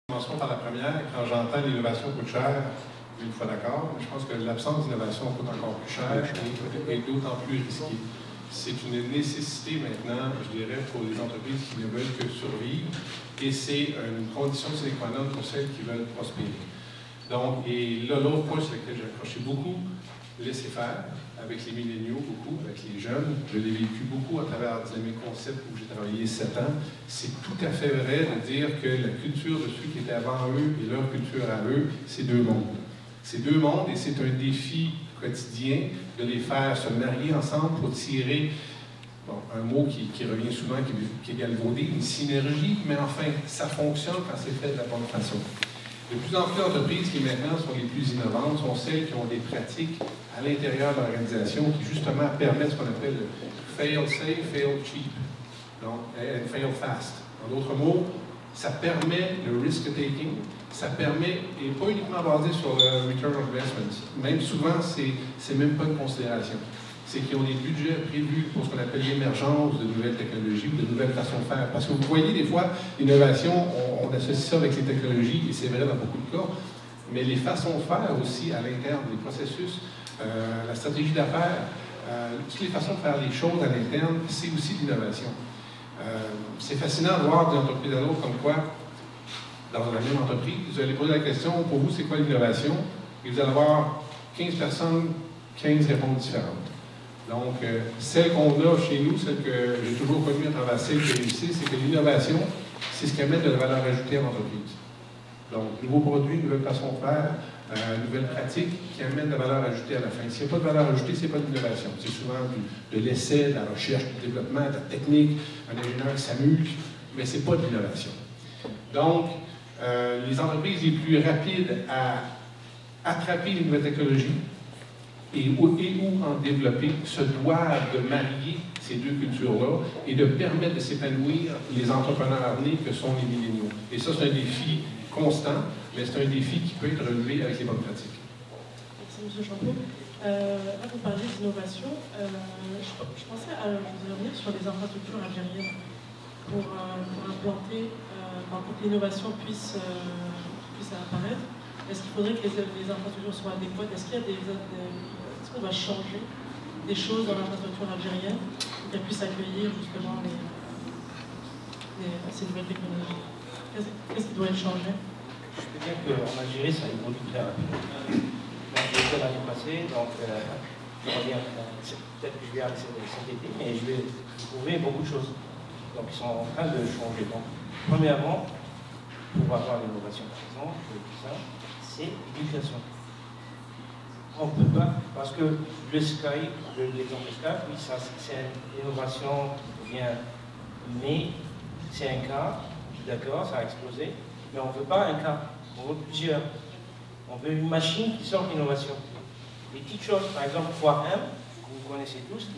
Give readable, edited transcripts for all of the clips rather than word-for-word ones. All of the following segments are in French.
Commençons par la première. Quand j'entends l'innovation coûte cher, une fois d'accord, mais je pense que l'absence d'innovation coûte encore plus cher et d'autant plus risqué. C'est une nécessité maintenant, je dirais, pour les entreprises qui ne veulent que survivre, et c'est une condition sine qua non pour celles qui veulent prospérer. Donc, et là, l'autre point sur lequel j'ai accroché beaucoup, laisser faire, avec les milléniaux, beaucoup, avec les jeunes. Je l'ai vécu beaucoup à travers Dynamic Concept où j'ai travaillé 7 ans. C'est tout à fait vrai de dire que la culture de ceux qui étaient avant eux et leur culture à eux, c'est deux mondes. C'est deux mondes et c'est un défi quotidien de les faire se marier ensemble pour tirer, bon, un mot qui revient souvent, qui est galvaudé, une synergie, mais enfin, ça fonctionne quand c'est fait de la bonne façon. De plus en plus d'entreprises qui maintenant sont les plus innovantes sont celles qui ont des pratiques à l'intérieur de l'organisation qui justement permettent ce qu'on appelle le fail safe, fail cheap, donc, and fail fast. En d'autres mots, ça permet le risk-taking, ça permet, et pas uniquement basé sur le return on investment, même souvent, c'est même pas une considération. C'est qu'ils ont des budgets prévus pour ce qu'on appelle l'émergence de nouvelles technologies ou de nouvelles façons de faire. Parce que vous voyez, des fois, l'innovation, on associe ça avec les technologies, et c'est vrai dans beaucoup de cas, mais les façons de faire aussi à l'interne, les processus, la stratégie d'affaires, toutes les façons de faire les choses à l'interne, c'est aussi de l'innovation. C'est fascinant de voir d'une entreprise à l'autre comme quoi, dans la même entreprise, vous allez poser la question, pour vous, c'est quoi l'innovation? Et vous allez avoir 15 personnes, 15 réponses différentes. Donc, celle qu'on a chez nous, celle que j'ai toujours connue à travers celle qui réussit, c'est que l'innovation, c'est ce qui amène de la valeur ajoutée à l'entreprise. Donc, nouveaux produits, nouvelles façons de faire, nouvelles pratiques qui amènent de la valeur ajoutée à la fin. S'il n'y a pas de valeur ajoutée, ce n'est pas de l'innovation. C'est souvent de l'essai, de la recherche, du développement, de la technique, un ingénieur qui s'amuse, mais ce n'est pas de l'innovation. Donc, les entreprises les plus rapides à attraper les nouvelles technologies, et où en développer, se doivent de marier ces deux cultures-là et de permettre de s'épanouir les entrepreneurs nés que sont les milléniaux. Et ça, c'est un défi constant, mais c'est un défi qui peut être relevé avec les bonnes pratiques. Merci, M. Champion. Là, vous parlez d'innovation. Je pensais à vous revenir sur les infrastructures algériennes pour implanter, pour que l'innovation puisse apparaître. Est-ce qu'il faudrait que les infrastructures soient adéquates? Est-ce qu'on va changer des choses dans l'infrastructure algérienne pour qu'elle puisse accueillir justement ces nouvelles technologies? Qu'est-ce qui doit être changé? Je peux dire qu'en Algérie, ça évolue très rapidement. J'ai été l'année passée, donc je reviens. Peut-être que je vais arrêter cet été, mais je vais découvrir beaucoup de choses. Donc ils sont en train de changer. Donc, premièrement, pour avoir l'innovation, par exemple, je dis ça, c'est l'éducation. On ne peut pas, parce que le Sky, l'exemple Sky, oui, ça c'est une innovation bien née, c'est un cas, d'accord, ça a explosé, mais on ne veut pas un cas, on veut plusieurs. On veut une machine qui sort d'innovation. Les petites choses, par exemple, 3M, vous connaissez tous,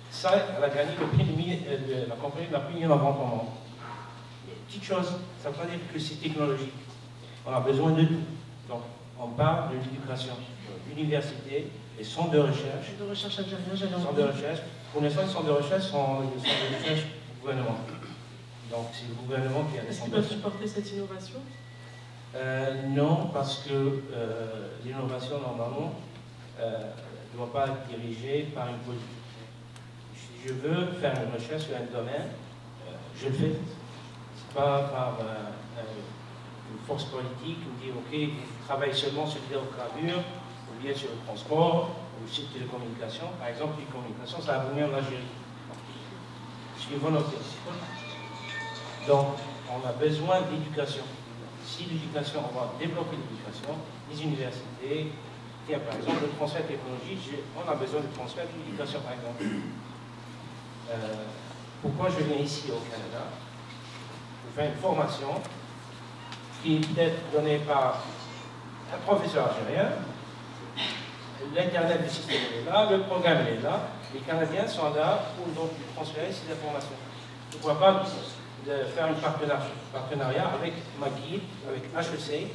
ça, elle a gagné le prix de la compagnie la plus innovante au monde. Les petites choses, ça ne veut pas dire que c'est technologique. On a besoin de tout. Donc, on parle de l'éducation, de l'université, les centres de recherche. De recherche algérienne, les centres de recherche. Pour l'instant, les centres de recherche sont les centres de recherche du gouvernement. Donc, c'est le gouvernement qui a des centres de recherche. Est-ce qu'ils peuvent supporter cette innovation? Non, parce que l'innovation, normalement, ne doit pas être dirigée par une politique. Si je veux faire une recherche sur un domaine, je le fais. Ce n'est pas par une force politique qui me dit ok, je travaille seulement sur l'hydrocarbure, ou bien sur le transport, ou sur les télécommunications. Par exemple, les communications, ça a venu en Algérie. C'est une volonté. Donc, on a besoin d'éducation. Si l'éducation, on va développer l'éducation, les universités, tiens, par exemple, le transfert de technologie, on a besoin de transfert de l'éducation, par exemple. Pourquoi je viens ici au Canada? Pour faire une formation qui est peut-être donnée par un professeur algérien. L'Internet du système est là, le programme est là, les Canadiens sont là pour donc transférer ces informations. Pourquoi pas de faire un partenariat avec McGill, avec HEC.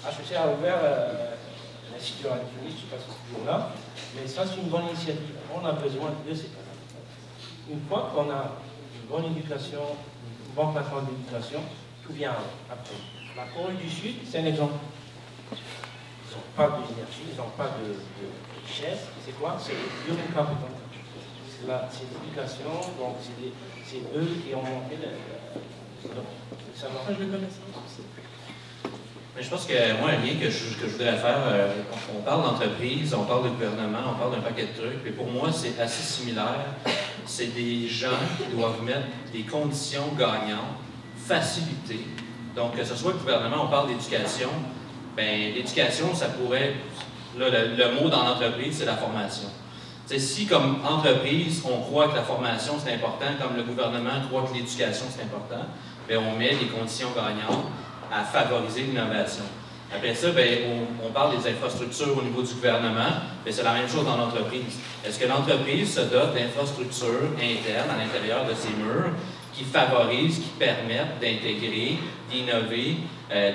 HEC a ouvert l'Institut radiophonique, je ne sais pas si c'est toujours là, mais ça c'est une bonne initiative. On a besoin de ces canaux. Une fois qu'on a une bonne éducation, une bonne plateforme d'éducation, tout vient après. La Corée du Sud, c'est un exemple. Ils n'ont pas d'énergie, ils n'ont pas de richesse. C'est quoi? C'est human capital. C'est l'éducation, donc c'est eux qui ont monté Je le connais ça aussi. Mais je pense que moi, un lien que je voudrais faire, on parle d'entreprise, on parle de gouvernement, on parle d'un paquet de trucs, mais pour moi, c'est assez similaire. C'est des gens qui doivent mettre des conditions gagnantes, faciliter. Donc, que ce soit le gouvernement, on parle d'éducation, bien, l'éducation, ça pourrait, là, le mot dans l'entreprise, c'est la formation. T'sais, si, comme entreprise, on croit que la formation, c'est important, comme le gouvernement croit que l'éducation, c'est important, bien, on met des conditions gagnantes à favoriser l'innovation. Après ça, bien, on parle des infrastructures au niveau du gouvernement, mais c'est la même chose dans l'entreprise. Est-ce que l'entreprise se dote d'infrastructures internes à l'intérieur de ses murs qui favorisent, qui permettent d'intégrer, d'innover,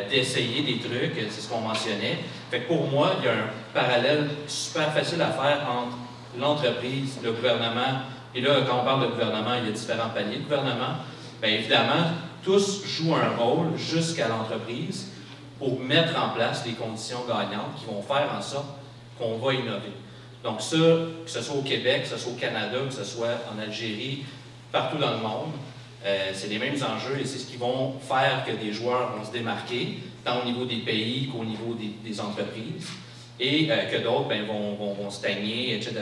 d'essayer des trucs, c'est ce qu'on mentionnait. Fait que pour moi, il y a un parallèle super facile à faire entre l'entreprise, le gouvernement, et là, quand on parle de gouvernement, il y a différents paliers de gouvernement. Bien évidemment, tous jouent un rôle jusqu'à l'entreprise pour mettre en place les conditions gagnantes qui vont faire en sorte qu'on va innover. Donc ça, que ce soit au Québec, que ce soit au Canada, que ce soit en Algérie, partout dans le monde, c'est les mêmes enjeux et c'est ce qui vont faire que des joueurs vont se démarquer, tant au niveau des pays qu'au niveau des entreprises, et que d'autres ben, vont stagner, etc.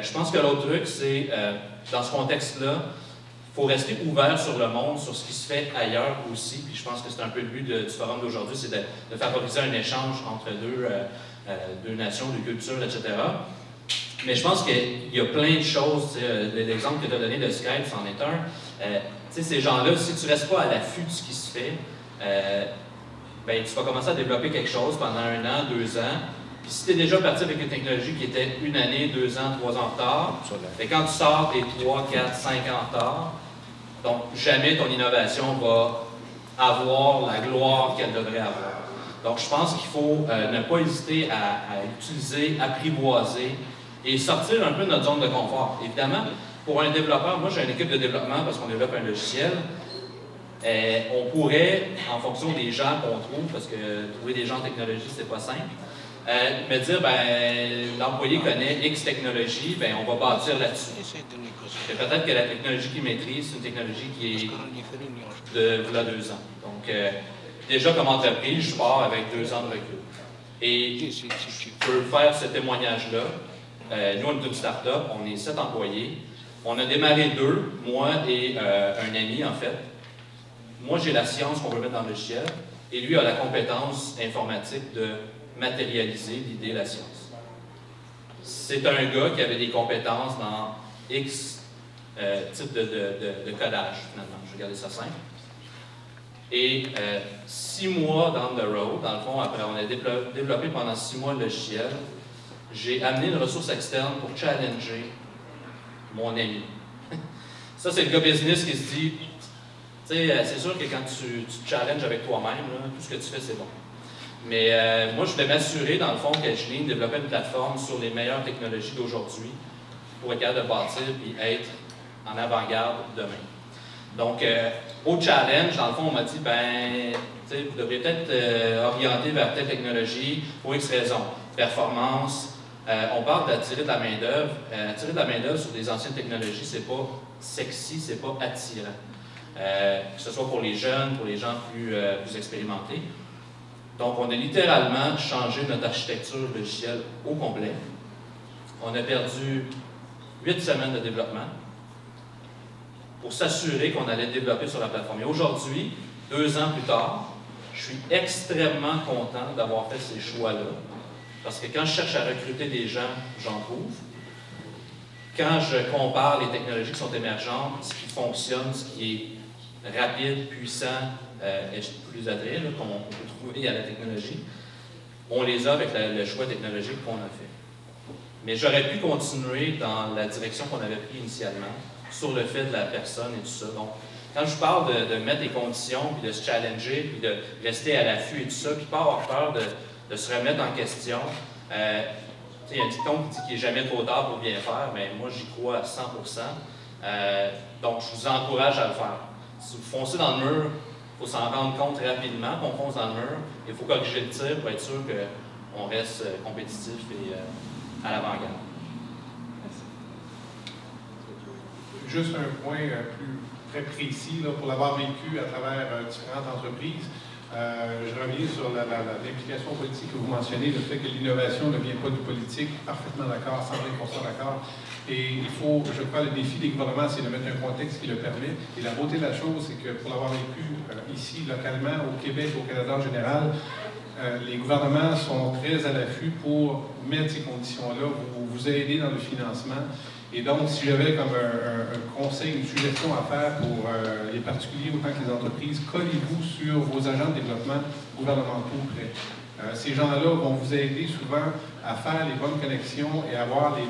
Je pense que l'autre truc, c'est, dans ce contexte-là, il faut rester ouvert sur le monde, sur ce qui se fait ailleurs aussi, puis je pense que c'est un peu le but du forum d'aujourd'hui, c'est de favoriser un échange entre deux nations, deux cultures, etc. Mais je pense qu'il y a plein de choses, l'exemple que tu as donné de Skype, c'en est un. Ces gens-là, si tu ne restes pas à l'affût de ce qui se fait, ben, tu vas commencer à développer quelque chose pendant 1 an, 2 ans. Puis si tu es déjà parti avec une technologie qui était 1 année, 2 ans, 3 ans en retard, ben, quand tu sors, tu es 3, 4, 5 ans en retard. Donc, jamais ton innovation va avoir la gloire qu'elle devrait avoir. Donc, je pense qu'il faut ne pas hésiter à utiliser, apprivoiser et sortir un peu de notre zone de confort. Évidemment, pour un développeur, moi j'ai une équipe de développement parce qu'on développe un logiciel. On pourrait, en fonction des gens qu'on trouve, parce que trouver des gens en technologie, c'est pas simple, me dire, ben, l'employé connaît X technologie, ben, on va bâtir là-dessus. Peut-être que la technologie qu'il maîtrise, c'est une technologie qui est de 2 ans. Donc, déjà comme entreprise, je pars avec 2 ans de recul. Et je peux faire ce témoignage-là. Nous, on est une start-up, on est 7 employés. On a démarré 2, moi et un ami, en fait. Moi, j'ai la science qu'on veut mettre dans le logiciel, et lui a la compétence informatique de matérialiser l'idée, la science. C'est un gars qui avait des compétences dans X type de codage, finalement. Je vais garder ça simple. Et 6 mois down the road, dans le fond, après on a développé pendant 6 mois le logiciel, j'ai amené une ressource externe pour challenger mon ami. Ça, c'est le gars business qui se dit, tu sais, c'est sûr que quand tu te challenges avec toi-même, tout ce que tu fais, c'est bon. Mais moi, je voulais m'assurer, dans le fond, qu'Edgelink développait une plateforme sur les meilleures technologies d'aujourd'hui pour être capable de bâtir et être en avant-garde demain. Donc, au challenge, dans le fond, on m'a dit, ben, vous devriez peut-être orienter vers telle technologie pour X raisons. Performance, on parle d'attirer de la main-d'œuvre. Attirer de la main-d'œuvre sur des anciennes technologies, c'est pas sexy, c'est pas attirant. Que ce soit pour les jeunes, pour les gens plus expérimentés. Donc, on a littéralement changé notre architecture logicielle au complet. On a perdu 8 semaines de développement pour s'assurer qu'on allait développer sur la plateforme. Et aujourd'hui, 2 ans plus tard, je suis extrêmement content d'avoir fait ces choix-là. Parce que quand je cherche à recruter des gens, j'en trouve. Quand je compare les technologies qui sont émergentes, ce qui fonctionne, ce qui est rapide, puissant, et plus attrayant qu'on peut trouver à la technologie, on les a avec le choix technologique qu'on a fait. Mais j'aurais pu continuer dans la direction qu'on avait prise initialement, sur le fait de la personne et tout ça. Donc, quand je parle de mettre des conditions, puis de se challenger, puis de rester à l'affût et tout ça, puis pas avoir peur de se remettre en question, il y a un dicton qui dit qu'il n'est jamais trop tard pour bien faire, mais moi j'y crois à 100%. Donc, je vous encourage à le faire. Si vous foncez dans le mur, faut s'en rendre compte rapidement, qu'on fonce dans le mur. Il faut corriger le tir pour être sûr qu'on reste compétitif et à l'avant-garde. Juste un point très précis là, pour l'avoir vécu à travers différentes entreprises. Je reviens sur l'implication politique que vous mentionnez, le fait que l'innovation ne vient pas du politique, parfaitement d'accord, 120% d'accord. Et il faut, je crois, le défi des gouvernements, c'est de mettre un contexte qui le permet. Et la beauté de la chose, c'est que pour l'avoir vécu ici, localement, au Québec, au Canada en général, les gouvernements sont très à l'affût pour mettre ces conditions-là, vous aider dans le financement. Et donc, si j'avais comme un conseil, une suggestion à faire pour les particuliers autant que les entreprises, collez-vous sur vos agents de développement gouvernementaux près. Ces gens-là vont vous aider souvent à faire les bonnes connexions et à avoir les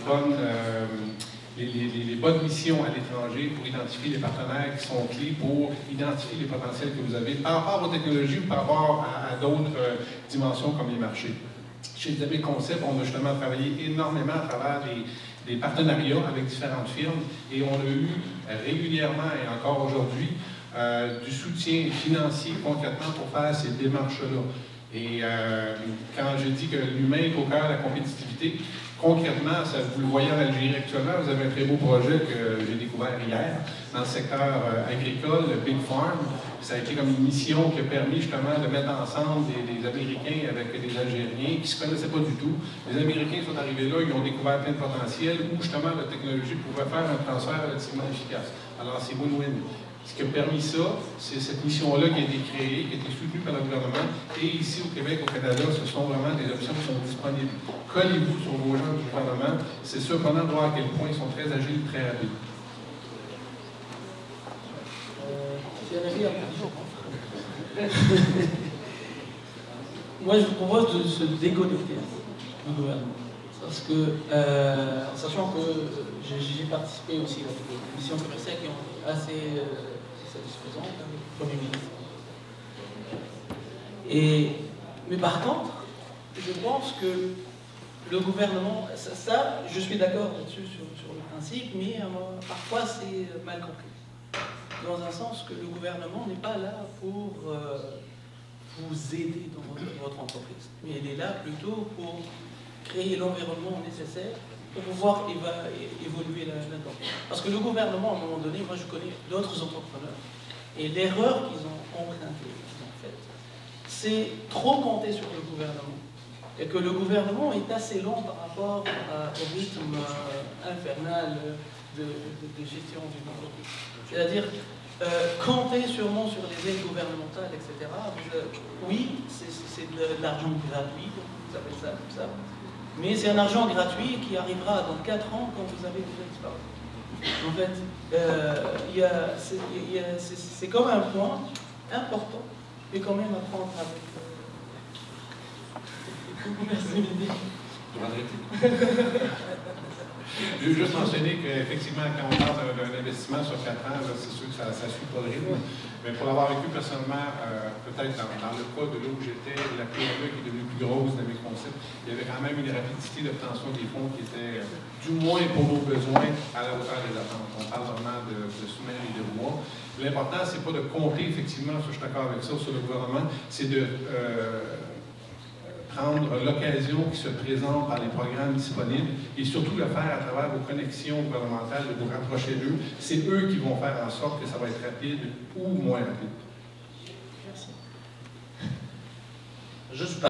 bonnes missions à l'étranger pour identifier les partenaires qui sont clés pour identifier les potentiels que vous avez par rapport à vos technologies ou par rapport à d'autres dimensions comme les marchés. Chez Dynamic Concept, on a justement travaillé énormément à travers des partenariats avec différentes firmes et on a eu régulièrement et encore aujourd'hui du soutien financier concrètement pour faire ces démarches-là. Et quand je dis que l'humain est au cœur de la compétitivité, concrètement, vous le voyez en Algérie actuellement, vous avez un très beau projet que j'ai découvert hier dans le secteur agricole, le Big Farm. Ça a été comme une mission qui a permis justement de mettre ensemble des Américains avec des Algériens qui ne se connaissaient pas du tout. Les Américains sont arrivés là, ils ont découvert plein de potentiel où justement la technologie pouvait faire un transfert relativement efficace. Alors c'est win-win. Ce qui a permis ça, c'est cette mission-là qui a été créée, qui a été soutenue par le gouvernement. Et ici au Québec, au Canada, ce sont vraiment des options qui sont disponibles. Collez-vous sur vos gens du gouvernement. C'est surprenant de voir à quel point ils sont très agiles, très rapides. Moi, je vous propose de se déconnecter du gouvernement. Parce que, sachant que j'ai participé aussi à des missions commerciales qui ont été assez satisfaisantes avec le Premier ministre. Mais par contre, je pense que le gouvernement, ça je suis d'accord là-dessus sur le principe, mais parfois c'est mal compris. Dans un sens que le gouvernement n'est pas là pour vous aider dans votre entreprise, mais il est là plutôt pour créer l'environnement nécessaire pour pouvoir évoluer là-dedans. Parce que le gouvernement, à un moment donné, moi je connais d'autres entrepreneurs, et l'erreur qu'ils ont faite, c'est trop compter sur le gouvernement. Et que le gouvernement est assez lent par rapport au rythme infernal de gestion d'une entreprise. C'est-à-dire, compter sûrement sur les aides gouvernementales, etc. Oui, c'est de l'argent gratuit, vous appelez ça comme ça. Mais c'est un argent gratuit qui arrivera dans 4 ans quand vous avez déjà disparu. En fait, c'est comme un point important, mais quand même à prendre avec. Merci. Je veux juste mentionner qu'effectivement, quand on parle d'un investissement sur 4 ans, c'est sûr que ça ne suit pas le rythme. Mais pour l'avoir vécu personnellement, peut-être dans le cas de là où j'étais, la PME qui est devenue plus grosse dans mes concepts, il y avait quand même une rapidité d'obtention des fonds qui était, du moins pour nos besoins, à la hauteur des attentes. On parle vraiment de semaines et de mois. L'important, c'est pas de compter effectivement, je suis d'accord avec ça, sur le gouvernement, c'est de prendre l'occasion qui se présente par les programmes disponibles et surtout le faire à travers vos connexions gouvernementales, de vous rapprocher d'eux. C'est eux qui vont faire en sorte que ça va être rapide ou moins rapide. Merci. Juste